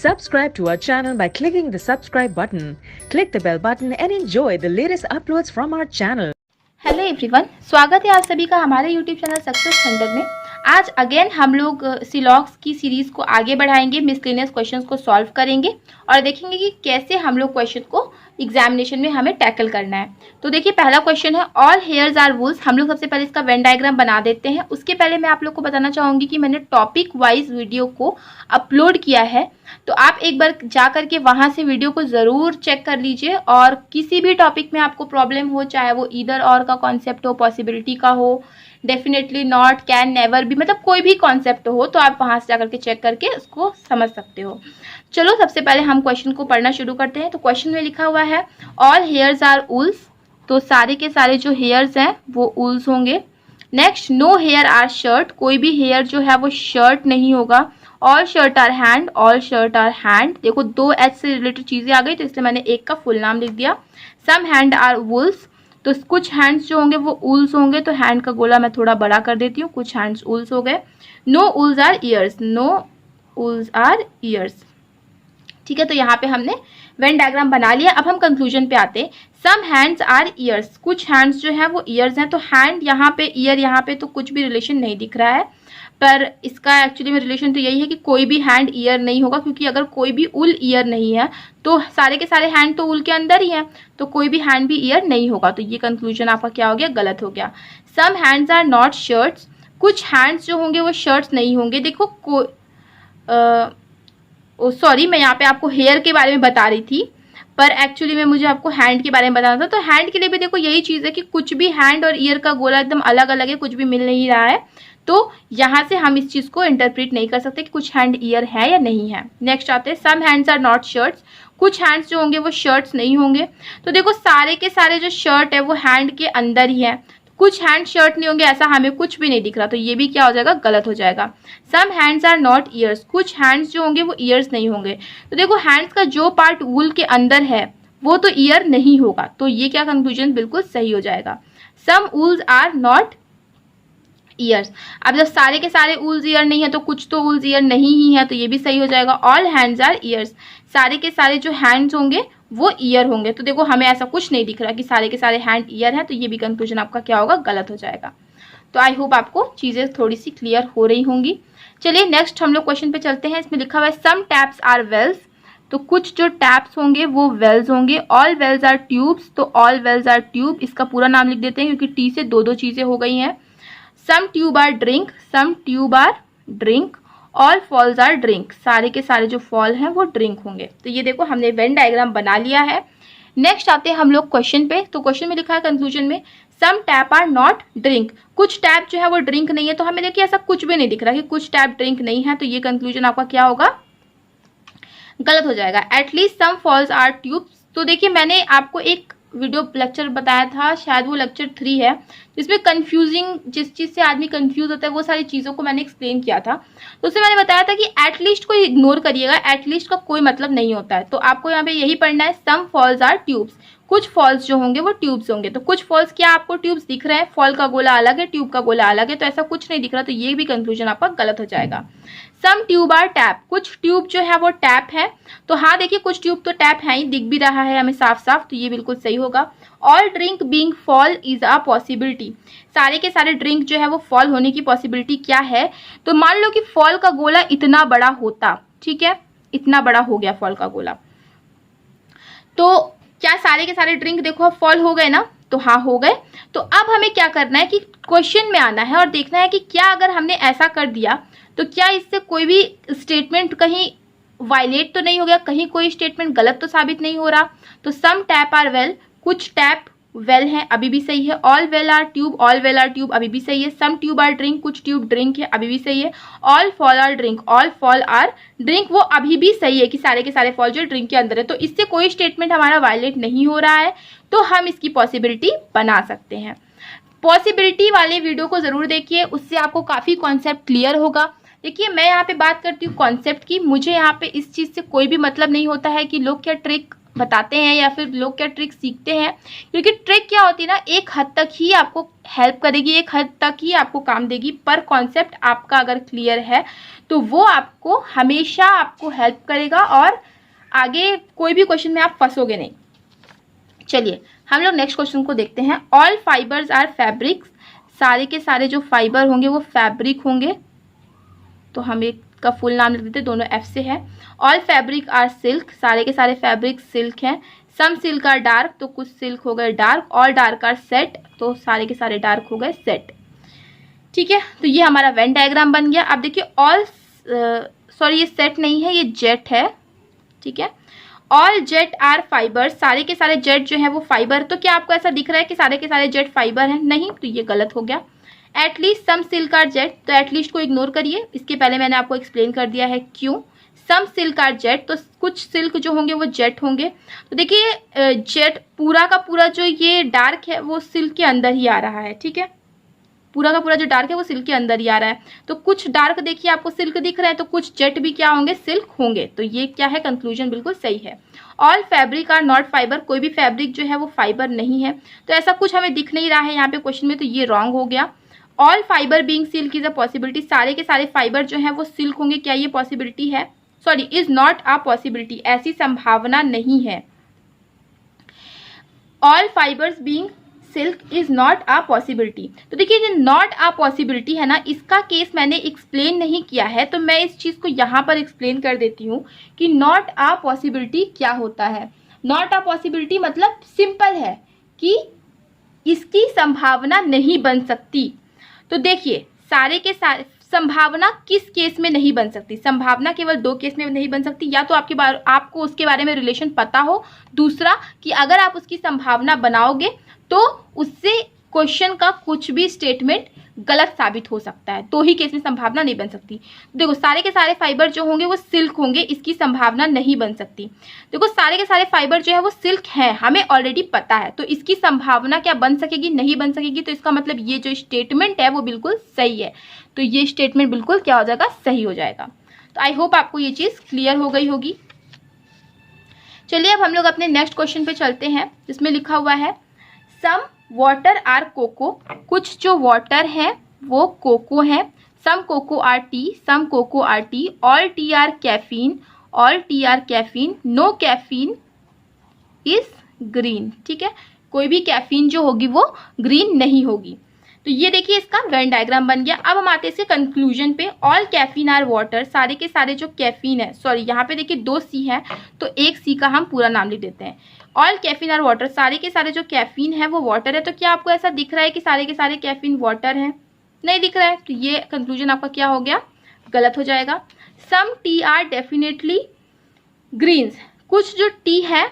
Subscribe to our channel by clicking the subscribe button. Click the bell button and enjoy the latest uploads from our channel. Hello everyone, स्वागत है आप सभी का हमारे YouTube channel success centre में। आज again हम लोग सिलॉक्स की सीरीज़ को आगे बढ़ाएंगे, मिसलेनियस क्वेश्चंस को सॉल्व करेंगे और देखेंगे कि कैसे हम लोग क्वेश्चन को एग्जामिनेशन में हमें टैकल करना है। तो देखिए, पहला क्वेश्चन है ऑल हेयर्स आर वुल्स। हम लोग सबसे पहले इसका वेन डायग्राम बना देते हैं। उसके पहले मैं आप लोग को बताना चाहूँगी कि मैंने टॉपिक वाइज वीडियो को अपलोड किया है, तो आप एक बार जा करके वहाँ से वीडियो को ज़रूर चेक कर लीजिए। और किसी भी टॉपिक में आपको प्रॉब्लम हो, चाहे वो ईदर और का कॉन्सेप्ट हो, पॉसिबिलिटी का हो, डेफिनेटली नॉट, कैन, नेवर भी, मतलब कोई भी कॉन्सेप्ट हो, तो आप वहाँ से जा करके चेक करके उसको समझ सकते हो। चलो सबसे पहले हम क्वेश्चन को पढ़ना शुरू करते हैं। तो क्वेश्चन में लिखा हुआ है ऑल हेयर्स आर वुल्स। तो सारे के सारे जो हेयर्स हैं वो वुल्स होंगे। Next, no hair are shirt. कोई भी हेयर जो है वो शर्ट नहीं होगा। All shirt are hand. All shirt are hand. देखो, दो एच से रिलेटेड चीजें आ गई, तो इसलिए मैंने एक का फुल नाम लिख दिया। सम हैंड आर वुल्स। तो कुछ हैंड्स जो होंगे वो वुल्स होंगे, तो हैंड का गोला मैं थोड़ा बड़ा कर देती हूँ। कुछ हैंड्स वुल्स हो गए। No wools are ears. No wools are ears. ठीक है, तो यहाँ पे हमने वेन डायग्राम बना लिया। अब हम कंक्लूजन पे आते हैं। सम हैंड्स आर ईयर्स। कुछ हैंड्स जो है वो ईयर्स हैं। तो हैंड यहाँ पे, ईयर यहाँ पे, तो कुछ भी रिलेशन नहीं दिख रहा है, पर इसका एक्चुअली में रिलेशन तो यही है कि कोई भी हैंड ईयर नहीं होगा, क्योंकि अगर कोई भी उल ईयर नहीं है तो सारे के सारे हैंड तो उल के अंदर ही हैं, तो कोई भी हैंड भी ईयर नहीं होगा। तो ये कंक्लूजन आपका क्या हो गया? गलत हो गया। सम हैंड्स आर नॉट शर्ट्स। कुछ हैंड्स जो होंगे वो शर्ट्स नहीं होंगे। देखो, सॉरी, मैं यहाँ पे आपको हेयर के बारे में बता रही थी, पर एक्चुअली में मुझे आपको हैंड के बारे में बताना था। तो हैंड के लिए भी देखो यही चीज़ है कि कुछ भी हैंड और ईयर का गोला एकदम अलग अलग है, कुछ भी मिल नहीं रहा है, तो यहाँ से हम इस चीज़ को इंटरप्रेट नहीं कर सकते कि कुछ हैंड ईयर है या नहीं है। नेक्स्ट आते हैं, सम हैंड्स आर नॉट शर्ट्स। कुछ हैंड्स जो होंगे वो शर्ट्स नहीं होंगे। तो देखो, सारे के सारे जो शर्ट है वो हैंड के अंदर ही है। कुछ हैंड शर्ट नहीं होंगे, ऐसा हमें कुछ भी नहीं दिख रहा, तो ये भी क्या हो जाएगा? गलत हो जाएगा। सम हैंड्स आर नॉट ईयर्स। कुछ हैंड्स जो होंगे वो ईयर्स नहीं होंगे। तो देखो, हैंड्स का जो पार्ट वुल के अंदर है वो तो ईयर नहीं होगा, तो ये क्या कंक्लूजन बिल्कुल सही हो जाएगा। सम वुल्स आर नॉट ईयर्स। अब जब सारे के सारे वुल्स ईयर नहीं है तो कुछ तो वुल्स ईयर नहीं ही है, तो ये भी सही हो जाएगा। All hands are ears. सारे के सारे जो हैंड्स होंगे वो ईयर होंगे। तो देखो, हमें ऐसा कुछ नहीं दिख रहा कि सारे के सारे हैंड ईयर है, तो ये भी कंक्लूजन आपका क्या होगा? गलत हो जाएगा। तो आई होप आपको चीजें थोड़ी सी क्लियर हो रही होंगी। चलिए नेक्स्ट हम लोग क्वेश्चन पे चलते हैं। इसमें लिखा हुआ है सम टैप्स आर वेल्स। तो कुछ जो टैप्स होंगे वो वेल्स होंगे। All wells are tubes. तो ऑल वेल्स आर ट्यूब, इसका पूरा नाम लिख देते हैं क्योंकि टी से दो दो चीजें हो गई हैं। Some tube are drink. Some tube are drink. All falls are drink. सारे के सारे जो फॉल हैं वो ड्रिंक होंगे। तो ये देखो, हमने वेन डायग्राम बना लिया है। नेक्स्ट आते हैं हम लोग क्वेश्चन पे। तो क्वेश्चन में लिखा है कंक्लूजन में सम टैप आर नॉट ड्रिंक। कुछ टैप जो है वो ड्रिंक नहीं है। तो हमें देखिए ऐसा कुछ भी नहीं दिख रहा कि कुछ टैप ड्रिंक नहीं है, तो ये कंक्लूजन आपका क्या होगा? गलत हो जाएगा। At least some falls are tubes. तो देखिए, मैंने आपको एक वीडियो लेक्चर बताया था, शायद वो लेक्चर 3 है, जिसमें कंफ्यूजिंग, जिस चीज़ से आदमी कंफ्यूज होता है वो सारी चीज़ों को मैंने एक्सप्लेन किया था। तो उसमें मैंने बताया था कि एटलीस्ट को इग्नोर करिएगा, एटलीस्ट का कोई मतलब नहीं होता है। तो आपको यहाँ पे यही पढ़ना है, सम फॉल्स आर ट्यूब्स। कुछ फॉल्स जो होंगे वो ट्यूब्स होंगे। तो कुछ फॉल्स क्या आपको ट्यूब्स दिख रहे हैं? फॉल का गोला अलग है, ट्यूब का गोला अलग है, तो ऐसा कुछ नहीं दिख रहा, तो ये भी कंक्लूजन आपका गलत हो जाएगा। सम ट्यूब आर टैप। कुछ ट्यूब जो है वो टैप है। तो हाँ, देखिए, कुछ ट्यूब तो टैप है ही, दिख भी रहा है हमें साफ साफ, तो ये बिल्कुल सही होगा। All drink being fall is a possibility. सारे के सारे ड्रिंक जो है वो फॉल होने की पॉसिबिलिटी क्या है? तो मान लो कि फॉल का गोला इतना बड़ा होता, ठीक है, इतना बड़ा हो गया फॉल का गोला, तो क्या सारे के सारे ड्रिंक देखो अब फॉल हो गए ना? तो हाँ, हो गए। तो अब हमें क्या करना है कि क्वेश्चन में आना है और देखना है कि क्या अगर हमने ऐसा कर दिया तो क्या इससे कोई भी स्टेटमेंट कहीं वायलेट तो नहीं हो गया, कहीं कोई स्टेटमेंट गलत तो साबित नहीं हो रहा। तो सम टैप आर वेल। कुछ टैप वेल है, अभी भी सही है। All well are tube. All well are tube, अभी भी सही है। Some tube are drink. कुछ ट्यूब ड्रिंक है, अभी भी सही है। All fall are drink. All fall are drink, वो अभी भी सही है कि सारे के सारे फॉल जो ड्रिंक के अंदर है। तो इससे कोई स्टेटमेंट हमारा वायलेट नहीं हो रहा है, तो हम इसकी पॉसिबिलिटी बना सकते हैं। पॉसिबिलिटी वाले वीडियो को जरूर देखिए, उससे आपको काफी कॉन्सेप्ट क्लियर होगा। देखिए, मैं यहाँ पे बात करती हूँ कॉन्सेप्ट की। मुझे यहाँ पे इस चीज से कोई भी मतलब नहीं होता है कि लोग क्या ट्रिक बताते हैं या फिर लोग क्या ट्रिक सीखते हैं, क्योंकि ट्रिक क्या होती है ना, एक हद तक ही आपको हेल्प करेगी, एक हद तक ही आपको काम देगी, पर कॉन्सेप्ट आपका अगर क्लियर है तो वो आपको हमेशा आपको हेल्प करेगा और आगे कोई भी क्वेश्चन में आप फंसोगे नहीं। चलिए हम लोग नेक्स्ट क्वेश्चन को देखते हैं। ऑल फाइबर्स आर फैब्रिक्स, सारे के सारे जो फाइबर होंगे वो फैब्रिक होंगे, तो हम एक का फुल नाम लिख देते हैं, दोनों एफ से है। ऑल फैब्रिक आर सिल्क, सारे के सारे फैब्रिक सिल्क हैं। सम सिल्क आर डार्क, तो कुछ सिल्क हो गए dark. All dark are set, तो सारे के सारे डार्क हो गए सेट। ठीक है, तो ये हमारा वेन डायग्राम बन गया। अब देखिए ऑल सॉरी ये सेट नहीं है, ये जेट है। ठीक है, ऑल जेट आर फाइबर, सारे के सारे जेट जो है वो फाइबर। तो क्या आपको ऐसा दिख रहा है कि सारे के सारे जेट फाइबर हैं? नहीं, तो ये गलत हो गया। At least some silk are jet, तो एटलीस्ट को इग्नोर करिए, इसके पहले मैंने आपको एक्सप्लेन कर दिया है क्यों। सम सिल्क आर जेट, तो कुछ सिल्क जो होंगे वो जेट होंगे। तो देखिए जेट पूरा का पूरा जो ये डार्क है वो सिल्क के अंदर ही आ रहा है। ठीक है, पूरा का पूरा जो डार्क है वो सिल्क के अंदर ही आ रहा है। तो कुछ डार्क देखिए आपको सिल्क दिख रहा है, तो कुछ जेट भी क्या होंगे? सिल्क होंगे। तो ये क्या है? कंक्लूजन बिल्कुल सही है। All fabric are not fibre, कोई भी फैब्रिक जो है वो फाइबर नहीं है, तो ऐसा कुछ हमें दिख नहीं रहा है यहाँ पे क्वेश्चन में, तो ये रॉन्ग हो गया। All fibre being silk is a possibility, सारे के सारे फाइबर जो है वो सिल्क होंगे, क्या ये पॉसिबिलिटी है? Sorry, is not a possibility, ऐसी संभावना नहीं है। All fibres being silk is not a possibility, तो देखिए जो नॉट अ पॉसिबिलिटी है ना, इसका केस मैंने एक्सप्लेन नहीं किया है, तो मैं इस चीज को यहाँ पर एक्सप्लेन कर देती हूँ कि नॉट अ पॉसिबिलिटी क्या होता है। नॉट अ पॉसिबिलिटी मतलब सिंपल है कि इसकी संभावना नहीं बन सकती। तो देखिए सारे के सारे संभावना किस केस में नहीं बन सकती? संभावना केवल दो केस में नहीं बन सकती, या तो आपको उसके बारे में रिलेशन पता हो, दूसरा कि अगर आप उसकी संभावना बनाओगे तो उससे क्वेश्चन का कुछ भी स्टेटमेंट गलत साबित हो सकता है, तो ही केस में संभावना नहीं बन सकती। देखो सारे के सारे फाइबर जो होंगे वो सिल्क होंगे, इसकी संभावना नहीं बन सकती। देखो सारे के सारे फाइबर जो है वो सिल्क हैं, हमें ऑलरेडी पता है, तो इसकी संभावना क्या बन सकेगी? नहीं बन सकेगी। तो इसका मतलब ये जो स्टेटमेंट है वो बिल्कुल सही है, तो ये स्टेटमेंट बिल्कुल क्या हो जाएगा? सही हो जाएगा। तो आई होप आपको ये चीज क्लियर हो गई होगी। चलिए अब हम लोग अपने नेक्स्ट क्वेश्चन पे चलते हैं, जिसमें लिखा हुआ है सम वाटर आर कोको, कुछ जो वाटर है वो कोको है। Some cocoa are tea, some cocoa are tea. All tea are caffeine, all tea are caffeine. No caffeine is green. ठीक है, कोई भी कैफीन जो होगी वो ग्रीन नहीं होगी। तो ये देखिए इसका वेन डायग्राम बन गया। अब हम आते हैं इसके कंक्लूजन पे। ऑल कैफीन आर वाटर, सारे के सारे जो कैफीन है, सॉरी यहाँ पे देखिए दो सी है तो एक सी का हम पूरा नाम लिख देते हैं। ऑल कैफीन आर वाटर, सारे के सारे जो कैफीन है वो वाटर है। तो क्या आपको ऐसा दिख रहा है कि सारे के सारे कैफीन वाटर है? नहीं दिख रहा है, तो ये कंक्लूजन आपका क्या हो गया? गलत हो जाएगा। Some T R definitely Green's, कुछ जो टी है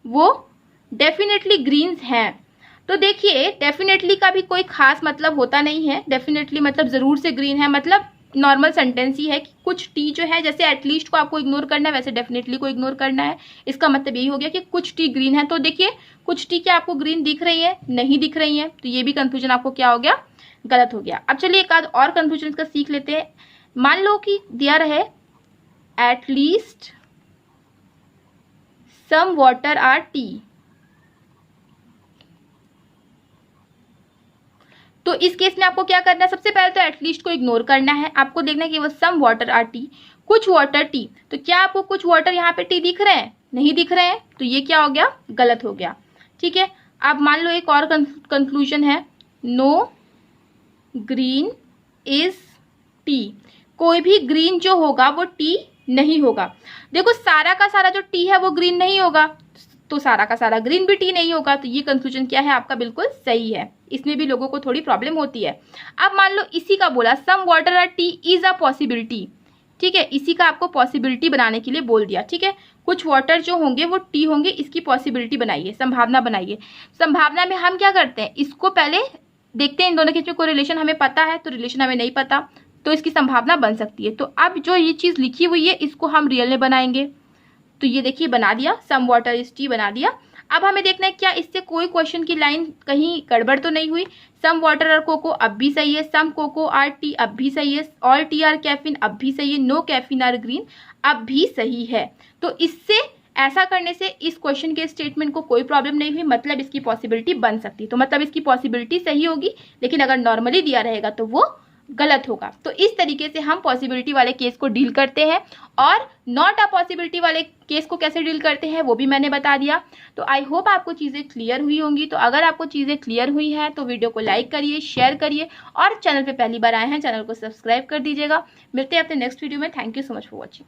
वो डेफिनेटली ग्रीन्स हैं। तो देखिए डेफिनेटली का भी कोई खास मतलब होता नहीं है, डेफिनेटली मतलब जरूर से ग्रीन है, मतलब नॉर्मल सेंटेंस ही है कि कुछ टी जो है, जैसे एटलीस्ट को आपको इग्नोर करना है वैसे डेफिनेटली को इग्नोर करना है। इसका मतलब यही हो गया कि कुछ टी ग्रीन है। तो देखिए कुछ टी क्या आपको ग्रीन दिख रही है? नहीं दिख रही है, तो ये भी कंक्लूजन आपको क्या हो गया? गलत हो गया। अब चलिए एक आध और कंक्लूजन इसका सीख लेते हैं। मान लो कि दिया रहे at least some water are tea, तो इस केस में आपको क्या करना है? सबसे पहले तो एटलीस्ट को इग्नोर करना है, आपको देखना है कि वो सम वाटर आर टी, कुछ वाटर टी। तो क्या आपको कुछ वाटर यहाँ पे टी दिख रहे हैं? नहीं दिख रहे हैं, तो ये क्या हो गया? गलत हो गया। ठीक है, अब मान लो एक और कंक्लूजन है, नो ग्रीन इज टी, कोई भी ग्रीन जो होगा वो टी नहीं होगा। देखो सारा का सारा जो टी है वो ग्रीन नहीं होगा, तो सारा का सारा ग्रीन भी टी नहीं होगा। तो ये कंक्लूजन क्या है आपका? बिल्कुल सही है। इसमें भी लोगों को थोड़ी प्रॉब्लम होती है। अब मान लो इसी का बोला some water are tea is a possibility. ठीक है, इसी का आपको पॉसिबिलिटी बनाने के लिए बोल दिया। ठीक है, कुछ वाटर जो होंगे वो टी होंगे, इसकी पॉसिबिलिटी बनाइए, संभावना बनाइए। संभावना में हम क्या करते हैं? इसको पहले देखते हैं इन दोनों के बीच कोई रिलेशन हमें पता है, तो रिलेशन हमें नहीं पता, तो इसकी संभावना बन सकती है। तो अब जो ये चीज लिखी हुई है इसको हम रियल में बनाएंगे। तो ये देखिए बना दिया, सम वाटर इज टी बना दिया। अब हमें देखना है क्या इससे कोई क्वेश्चन की लाइन कहीं गड़बड़ तो नहीं हुई। सम वाटर आर कोको अब भी सही है, सम कोको आर टी अब भी सही है, ऑल टी आर कैफीन अब भी सही है, नो कैफीन आर ग्रीन अब भी सही है। तो इससे ऐसा करने से इस क्वेश्चन के स्टेटमेंट को कोई प्रॉब्लम नहीं हुई, मतलब इसकी पॉसिबिलिटी बन सकती है। तो मतलब इसकी पॉसिबिलिटी सही होगी, लेकिन अगर नॉर्मली दिया रहेगा तो वो गलत होगा। तो इस तरीके से हम पॉसिबिलिटी वाले केस को डील करते हैं, और नॉट अ पॉसिबिलिटी वाले केस को कैसे डील करते हैं वो भी मैंने बता दिया। तो आई होप आपको चीज़ें क्लियर हुई होंगी। तो अगर आपको चीज़ें क्लियर हुई हैं तो वीडियो को लाइक करिए, शेयर करिए, और चैनल पे पहली बार आए हैं चैनल को सब्सक्राइब कर दीजिएगा। मिलते हैं अपने नेक्स्ट वीडियो में। Thank you so much for watching.